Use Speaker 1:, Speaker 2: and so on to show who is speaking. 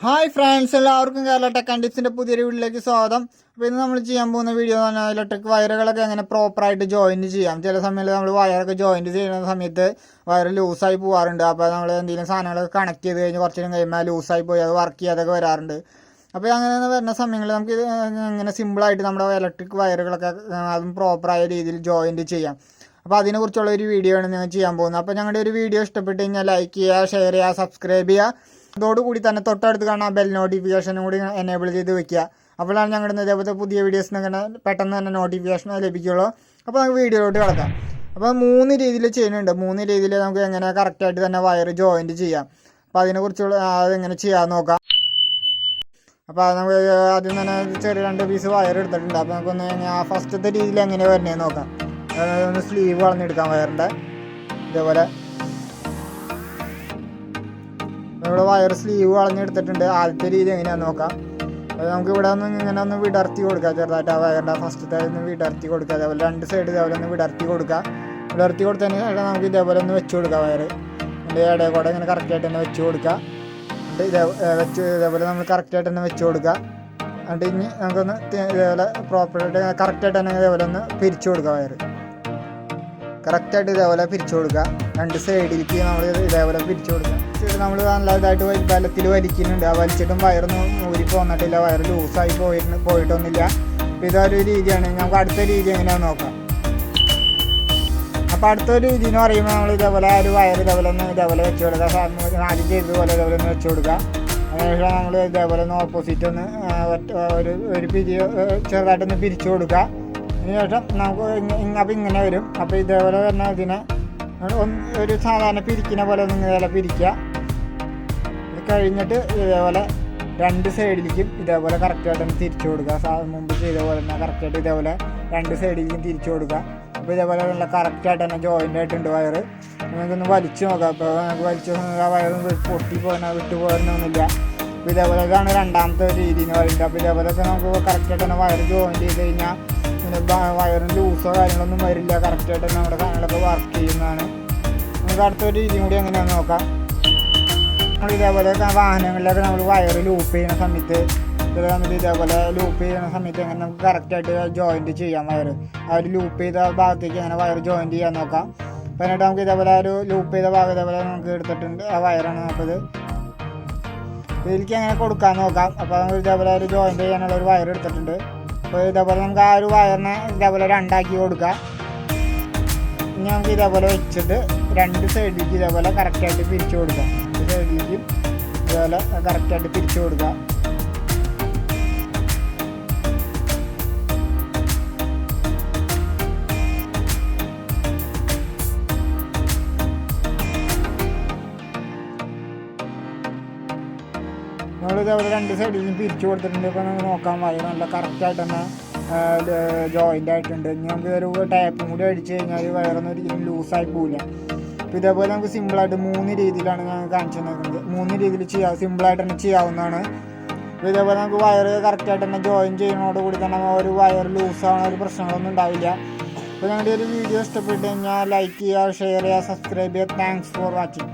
Speaker 1: Hi friends, എല്ലാവർക്കും Kerala tech and ടിപ്സിൻ്റെ പുതിയൊരു വീഡിയോയിലേക്ക് സ്വാഗതം. അപ്പോൾ ഇന്ന് നമ്മൾ ചെയ്യാൻ പോകുന്ന വീഡിയോ എന്ന് പറഞ്ഞാൽ ഇലക്ട്രിക് വയറുകളൊക്കെ എങ്ങനെ പ്രോപ്പറായിട്ട് ജോയിൻറ്റ് ചെയ്യാം. ചില സമയത്ത് നമ്മൾ വയറൊക്കെ ജോയിൻറ്റ് ചെയ്യുന്ന സമയത്ത് വയർ ലൂസായി പോകാറുണ്ട്. അപ്പോൾ നമ്മൾ എന്തെങ്കിലും സാധനങ്ങളൊക്കെ കണക്ട് ചെയ്ത് കഴിഞ്ഞ് കുറച്ച് നേരം കഴിയുമ്പോൾ ലൂസായി പോയി അത് വർക്ക് ചെയ്യാതൊക്കെ വരാറുണ്ട്. അപ്പോൾ അങ്ങനെ വരുന്ന സമയങ്ങളിൽ നമുക്ക് ഇങ്ങനെ സിമ്പിളായിട്ട് നമ്മുടെ ഇലക്ട്രിക് വയറുകളൊക്കെ അതും പ്രോപ്പറായ രീതിയിൽ ജോയിൻറ്റ് ചെയ്യാം. അപ്പോൾ അതിനെക്കുറിച്ചുള്ള ഒരു വീഡിയോ ആണ് ഞാൻ ചെയ്യാൻ പോകുന്നത്. അപ്പോൾ ഞങ്ങളുടെ ഒരു വീഡിയോ ഇഷ്ടപ്പെട്ട് കഴിഞ്ഞാൽ ലൈക്ക് ചെയ്യുക, ഷെയർ ചെയ്യുക, സബ്സ്ക്രൈബ് ചെയ്യുക. അതോടുകൂടി തന്നെ തൊട്ടടുത്ത് കാണാൻ ബെൽ നോട്ടിഫിക്കേഷനും കൂടി എനേബിൾ ചെയ്ത് വെക്കുക. അപ്പോഴാണ് ഞങ്ങളുടെ ഇതേപോലത്തെ പുതിയ വീഡിയോസിന് ഇങ്ങനെ പെട്ടെന്ന് തന്നെ നോട്ടിഫിക്കേഷൻ ലഭിക്കുള്ളൂ. അപ്പോൾ നമുക്ക് വീഡിയോയിലോട്ട് കിടക്കാം. അപ്പോൾ 3 രീതിയിൽ ചെയ്യുന്നുണ്ട്. 3 രീതിയിൽ നമുക്ക് എങ്ങനെ കറക്റ്റായിട്ട് തന്നെ വയർ ജോയിൻറ്റ് ചെയ്യാം. അപ്പോൾ അതിനെക്കുറിച്ചുള്ള അതെങ്ങനെ ചെയ്യാമെന്ന് നോക്കാം. അപ്പോൾ അത് നമുക്ക് ആദ്യം തന്നെ ചെറിയ 2 പീസ് വയർ എടുത്തിട്ടുണ്ട്. അപ്പോൾ നമുക്കൊന്ന് ഫസ്റ്റത്തെ രീതിയിൽ എങ്ങനെ വരുന്നതെന്ന് നോക്കാം. ഒന്ന് സ്ലീവ് വളഞ്ഞെടുക്കാം വയറിൻ്റെ. ഇതേപോലെ നമ്മുടെ വയർ സ്ലീവ് വളഞ്ഞെടുത്തിട്ടുണ്ട്. ആദ്യത്തെ രീതി എങ്ങനെയാണെന്ന് നോക്കാം. അത് നമുക്ക് ഇവിടെ ഇങ്ങനെ ഒന്ന് വിടർത്തി കൊടുക്കുക. ചെറുതായിട്ട് ആ വയറിൻ്റെ ഫസ്റ്റത്തെ ഒന്ന് വിടർത്തി കൊടുക്കുക. അതേപോലെ 2 സൈഡ് ഇതേപോലെ ഒന്ന് വിടർത്തി കൊടുക്കുക. വിടർത്തി കൊടുത്തതിന് ശേഷം നമുക്ക് ഇതേപോലെ ഒന്ന് വെച്ച് കൊടുക്കുക. വയർ അതിൻ്റെ ഇടയിൽ കൂടെ ഇങ്ങനെ കറക്റ്റായിട്ട് തന്നെ വെച്ച് കൊടുക്കുക. എന്നിട്ട് ഇതേപോലെ നമ്മൾ കറക്റ്റായിട്ട് തന്നെ വെച്ച് കൊടുക്കുക. എന്നിട്ട് ഇനി നമുക്കൊന്ന് ഇതേപോലെ പ്രോപ്പറായിട്ട് കറക്റ്റായിട്ട് തന്നെ ഇതേപോലെ ഒന്ന് പിരിച്ചു കൊടുക്കുക. വയർ കറക്റ്റായിട്ട് ഇതേപോലെ പിരിച്ചു കൊടുക്കുക. 2 സൈഡിലേക്ക് നമ്മൾ ഇതേപോലെ പിരിച്ചു കൊടുക്കുക. നമ്മൾ നല്ലതായിട്ട് ബലത്തിൽ വലിക്കുന്നുണ്ട്. ആ വലിച്ചിട്ടും വയറൊന്നും ഊരി പോന്നിട്ടില്ല, വയർ ലൂസായി പോയിട്ടൊന്നുമില്ല. അപ്പോൾ ഇതൊരു രീതിയാണ്. നമുക്ക് അടുത്ത രീതി എങ്ങനെയാണെന്ന് നോക്കാം. അപ്പോൾ അടുത്തൊരു രീതി എന്ന് പറയുമ്പോൾ നമ്മൾ ഇതേപോലെ ഒരു വയർ ഇതേപോലെ വെച്ച് കൊടുക്കുക. ആദ്യം ചെയ്തതുപോലെ ഇതേപോലെ ഒന്ന് വെച്ച് കൊടുക്കുക. അതിനുശേഷം നമ്മൾ ഇതേപോലെ ഒന്ന് ഓപ്പോസിറ്റ് ഒന്ന് ഒരു ചെറുതായിട്ടൊന്ന് പിരിച്ചു കൊടുക്കുക. അതിനുശേഷം നമുക്ക് അപ്പോൾ ഇങ്ങനെ വരും. അപ്പോൾ ഇതേപോലെ തന്നെ ഇതിനെ ഒരു സാധാരണ പിരിക്കുന്ന പോലെ ഒന്ന് ഇതേപോലെ പിരിക്കുക. ഇത് കഴിഞ്ഞിട്ട് ഇതേപോലെ 2 സൈഡിലേക്കും ഇതേപോലെ കറക്റ്റായിട്ട് തന്നെ തിരിച്ചു കൊടുക്കുക. മുമ്പ് ചെയ്ത പോലെ തന്നെ കറക്റ്റായിട്ട് ഇതേപോലെ 2 സൈഡിലേക്കും തിരിച്ചു കൊടുക്കുക. അപ്പോൾ ഇതേപോലെ നല്ല കറക്റ്റായിട്ട് തന്നെ ജോയിൻ്റ് ആയിട്ടുണ്ട് വയർ. നമുക്കൊന്ന് വലിച്ചു നോക്കാം. അപ്പോൾ നമുക്ക് വലിച്ചു ആ വയർ വിട്ടു പോകാനൊന്നുമില്ല. അപ്പോൾ ഇതേപോലെ ഇതാണ് രണ്ടാമത്തെ രീതി എന്ന് പറയുന്നത്. അപ്പോൾ ഇതേപോലെയൊക്കെ നമുക്ക് കറക്റ്റായിട്ട് തന്നെ വയർ ജോയിൻ്റ് ചെയ്ത് കഴിഞ്ഞാൽ പിന്നെ വയറിന് ലൂസോ കാര്യങ്ങളൊന്നും വരില്ല. കറക്റ്റായിട്ട് തന്നെ നമ്മുടെ കാര്യങ്ങളൊക്കെ വർക്ക് ചെയ്യുന്നതാണ്. നമുക്ക് അടുത്തൊരു രീതിയും കൂടി എങ്ങനെയാണെന്ന് നോക്കാം. നമ്മൾ ഇതേപോലെ വാഹനങ്ങളിലൊക്കെ നമ്മൾ വയർ ലൂപ്പ് ചെയ്യുന്ന സമയത്ത് ഇതേപോലെ ലൂപ്പ് ചെയ്യുന്ന സമയത്ത് എങ്ങനെ നമുക്ക് കറക്റ്റായിട്ട് ജോയിൻറ്റ് ചെയ്യാം. വയർ ആ ഒരു ലൂപ്പ് ചെയ്ത ഭാഗത്തേക്ക് എങ്ങനെ വയർ ജോയിൻറ്റ് ചെയ്യാൻ നോക്കാം. അപ്പോൾ എന്നിട്ട് നമുക്ക് ഇതേപോലെ ഒരു ലൂപ്പ് ചെയ്ത ഭാഗം ഇതേപോലെ നമുക്ക് എടുത്തിട്ടുണ്ട്. ആ വയറാണ് നമുക്കത് ഇതിലേക്ക് എങ്ങനെ കൊടുക്കാൻ നോക്കാം. അപ്പോൾ നമുക്ക് ഇതേപോലെ ഒരു ജോയിൻറ്റ് ചെയ്യാനുള്ള ഒരു വയർ എടുത്തിട്ടുണ്ട്. അപ്പോൾ ഇതേപോലെ നമുക്ക് ആ ഒരു വയറിനെ ഇതേപോലെ 2 ആക്കി കൊടുക്കാം. ഇനി നമുക്ക് ഇതേപോലെ വെച്ചിട്ട് 2 സൈഡിലേക്ക് ഇതേപോലെ കറക്റ്റായിട്ട് പിരിച്ചു കൊടുക്കാം. 2 സൈഡിലേക്കും ഇതേപോലെ കറക്റ്റായിട്ട് പിരിച്ചു കൊടുക്കുക. നമ്മൾ ഇതേപോലെ 2 സൈഡിലും പിരിച്ചു കൊടുത്തിട്ടുണ്ട്. ഇപ്പോൾ നമുക്ക് നോക്കാൻ വയർ നല്ല കറക്റ്റായിട്ട് തന്നെ ജോയിൻ്റ് ആയിട്ടുണ്ട്. ഇനി നമുക്ക് ഒരു ടാപ്പും കൂടി അടിച്ച് കഴിഞ്ഞാൽ വയറൊന്നും ഒരിക്കലും ലൂസായി പോവില്ല. അപ്പോൾ ഇതേപോലെ നമുക്ക് സിമ്പിളായിട്ട് 3 രീതിയിലാണ് ഞാൻ കാണിച്ചു തന്നിരിക്കുന്നത്. 3 രീതിയിൽ സിമ്പിളായിട്ട് തന്നെ ചെയ്യാവുന്നതാണ്. അപ്പോൾ ഇതേപോലെ നമുക്ക് വയർ കറക്റ്റായിട്ട് തന്നെ ജോയിൻ ചെയ്യുന്നതോടുകൂടി തന്നെ ഒരു വയർ ലൂസാവുന്ന ഒരു പ്രശ്നങ്ങളൊന്നും ഉണ്ടാവില്ല. അപ്പോൾ ഞങ്ങളുടെ ഒരു വീഡിയോ ഇഷ്ടപ്പെട്ട് കഴിഞ്ഞാൽ ലൈക്ക് ചെയ്യുക, ഷെയർ ചെയ്യുക, സബ്സ്ക്രൈബ് ചെയ്യുക. Thanks for watching.